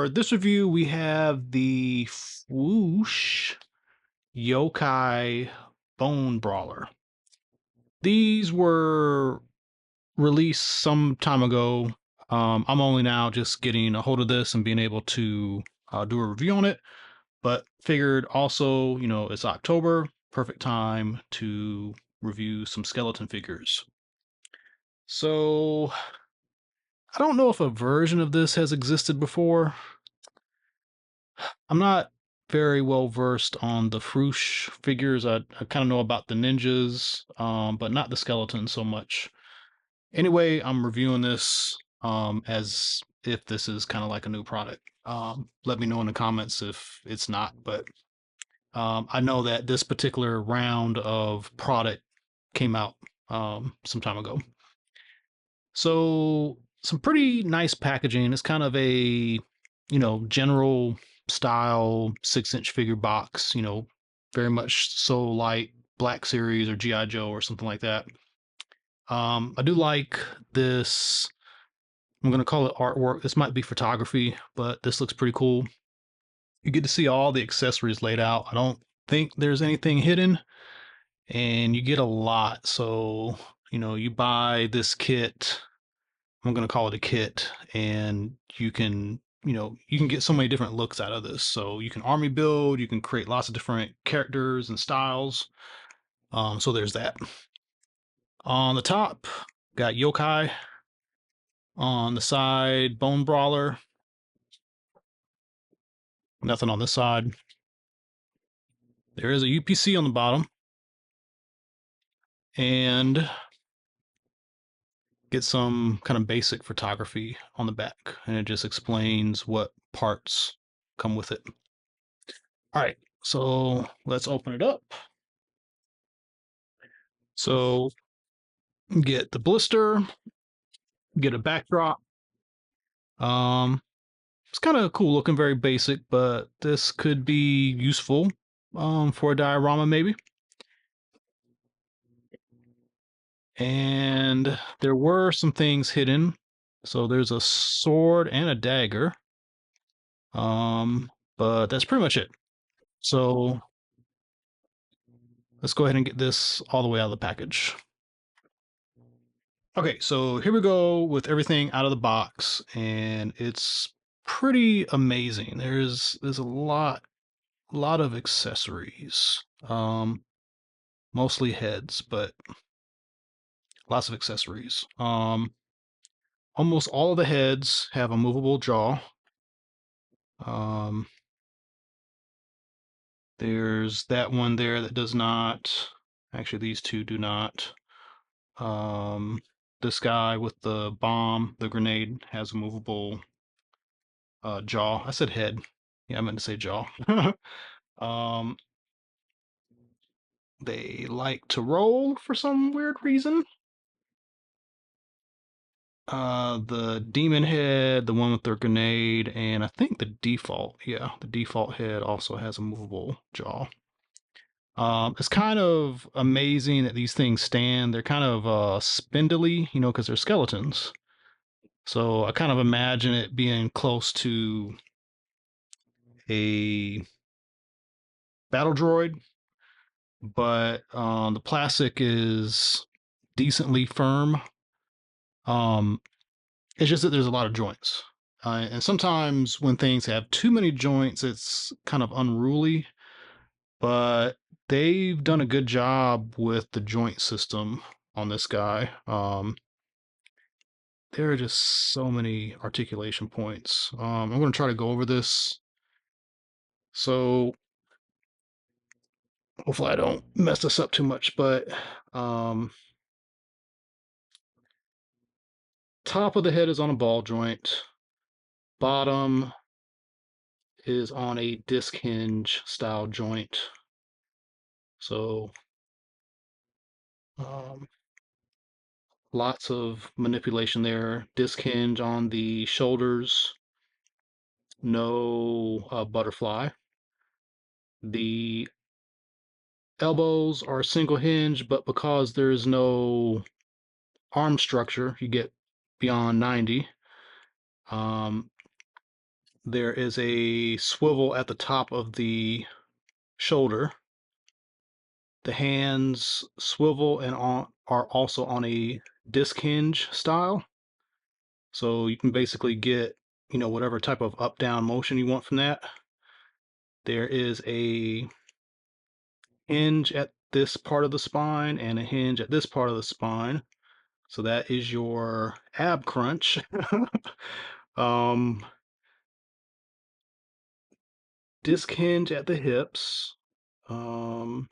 For this review, we have the Fwoosh Yokai Bone Brawler. These were released some time ago. I'm only now just getting a hold of this and being able to do a review on it, but figured also, it's October, perfect time to review some skeleton figures. So, I don't know if a version of this has existed before. I'm not very well versed on the Fwoosh figures. I kind of know about the ninjas, but not the skeletons so much. Anyway, I'm reviewing this as if this is kind of like a new product. Let me know in the comments if it's not, but I know that this particular round of product came out some time ago. So some pretty nice packaging. It's kind of a, general style 6-inch figure box, very much so like Black Series or G.I. Joe or something like that. I do like this. I'm going to call it artwork. This might be photography, but this looks pretty cool. You get to see all the accessories laid out. I don't think there's anything hidden, and you get a lot. So, you buy this kit. I'm going to call it a kit, and you can get so many different looks out of this. So you can army build, you can create lots of different characters and styles. So there's that. On the top, got Yokai. On the side, Bone Brawler. Nothing on this side. There is a UPC on the bottom. And get some kind of basic photography on the back. And it just explains what parts come with it. All right, so let's open it up. So get the blister, get a backdrop. It's kind of cool looking, very basic, but this could be useful for a diorama maybe. And there were some things hidden. So there's a sword and a dagger. But that's pretty much it. So let's go ahead and get this all the way out of the package. Okay, so here we go with everything out of the box, and it's pretty amazing. There's a lot of accessories. Mostly heads, but lots of accessories. Almost all of the heads have a movable jaw. There's that one there that does not. Actually, these two do not. This guy with the bomb, the grenade, has a movable jaw. I said head. Yeah, I meant to say jaw. um, they like to roll for some weird reason. The demon head, the one with the grenade, and I think the default head also has a movable jaw. It's kind of amazing that these things stand. They're kind of spindly, because they're skeletons. So I kind of imagine it being close to a battle droid, but the plastic is decently firm. It's just that there's a lot of joints. And sometimes when things have too many joints, it's kind of unruly. But they've done a good job with the joint system on this guy. There are just so many articulation points. I'm going to try to go over this. So hopefully I don't mess this up too much, but top of the head is on a ball joint. Bottom is on a disc hinge style joint. So lots of manipulation there. Disc hinge on the shoulders. No butterfly. The elbows are single hinge, but because there's no arm structure, you get beyond 90. there is a swivel at the top of the shoulder. The hands swivel and are also on a disc hinge style. So you can basically get, whatever type of up-down motion you want from that. There is a hinge at this part of the spine and a hinge at this part of the spine. So that is your ab crunch. um, disc hinge at the hips. Um,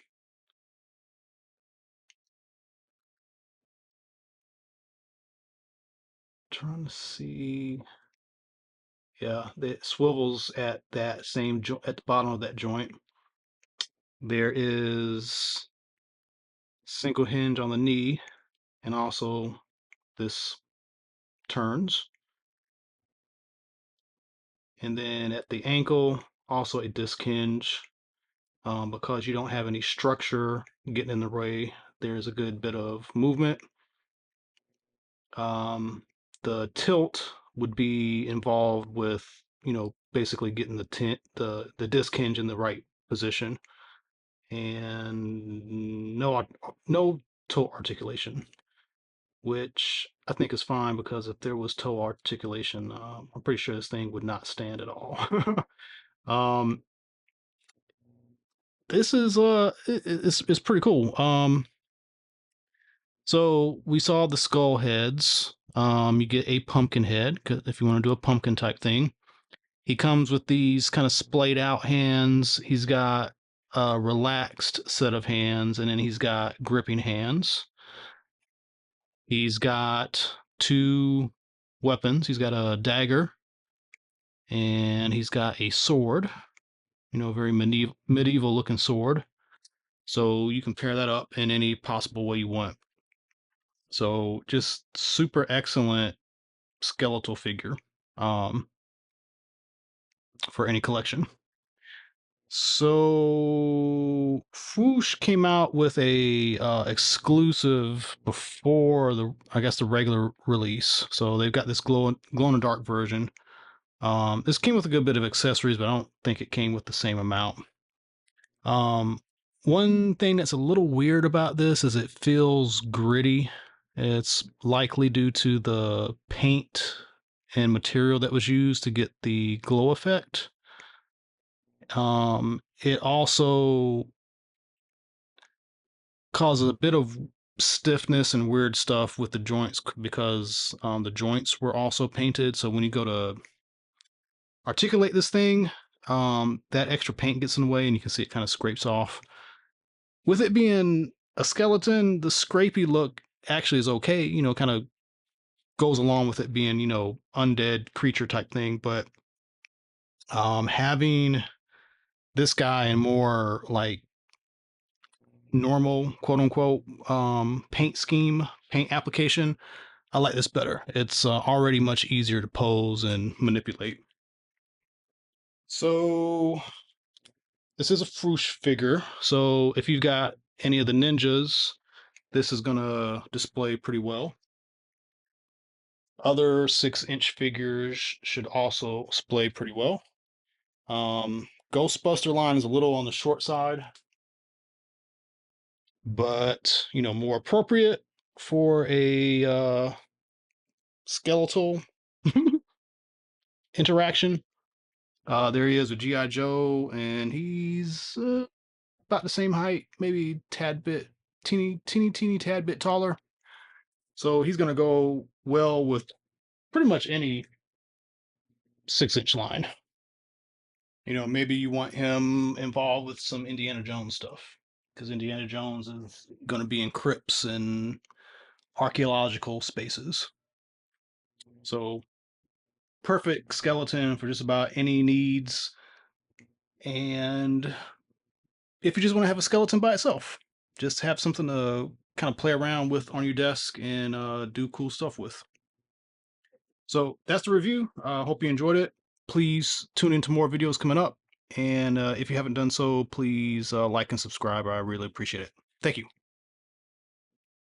trying to see. Yeah, it swivels at that same at the bottom of that joint. There is single hinge on the knee, and also this turns. And then at the ankle, also a disc hinge. Because you don't have any structure getting in the way, there's a good bit of movement. The tilt would be involved with, basically getting the disc hinge in the right position, and no toe articulation, which I think is fine because if there was toe articulation, I'm pretty sure this thing would not stand at all. um, this is it's pretty cool. So we saw the skull heads. You get a pumpkin head if you want to do a pumpkin type thing. He comes with these kind of splayed out hands. He's got a relaxed set of hands, and then he's got gripping hands. He's got two weapons. He's got a dagger, and he's got a sword. Very medieval looking sword. So you can pair that up in any possible way you want. So just super excellent skeletal figure um, for any collection. So Fwoosh came out with a exclusive before the regular release. So they've got this glow in the dark version. This came with a good bit of accessories, but I don't think it came with the same amount. One thing that's a little weird about this is it feels gritty. It's likely due to the paint and material that was used to get the glow effect. It also causes a bit of stiffness and weird stuff with the joints because the joints were also painted. So when you go to articulate this thing, that extra paint gets in the way and you can see it kind of scrapes off. With it being a skeleton, the scrapey look actually is okay, kind of goes along with it being, undead creature type thing. But having this guy in more like normal, quote unquote, paint application, I like this better. It's already much easier to pose and manipulate. So this is a Fwoosh figure. So if you've got any of the ninjas, this is gonna display pretty well. Other 6-inch figures should also display pretty well. Ghostbuster line is a little on the short side, but more appropriate for a skeletal interaction. There he is with G.I. Joe, and he's about the same height, maybe teeny tad bit taller. So he's gonna go well with pretty much any 6-inch line. Maybe you want him involved with some Indiana Jones stuff because Indiana Jones is going to be in crypts and archaeological spaces. So perfect skeleton for just about any needs. And if you just want to have a skeleton by itself, just have something to kind of play around with on your desk and do cool stuff with. So that's the review. Hope you enjoyed it. Please tune into more videos coming up. And if you haven't done so, please like and subscribe. I really appreciate it. Thank you.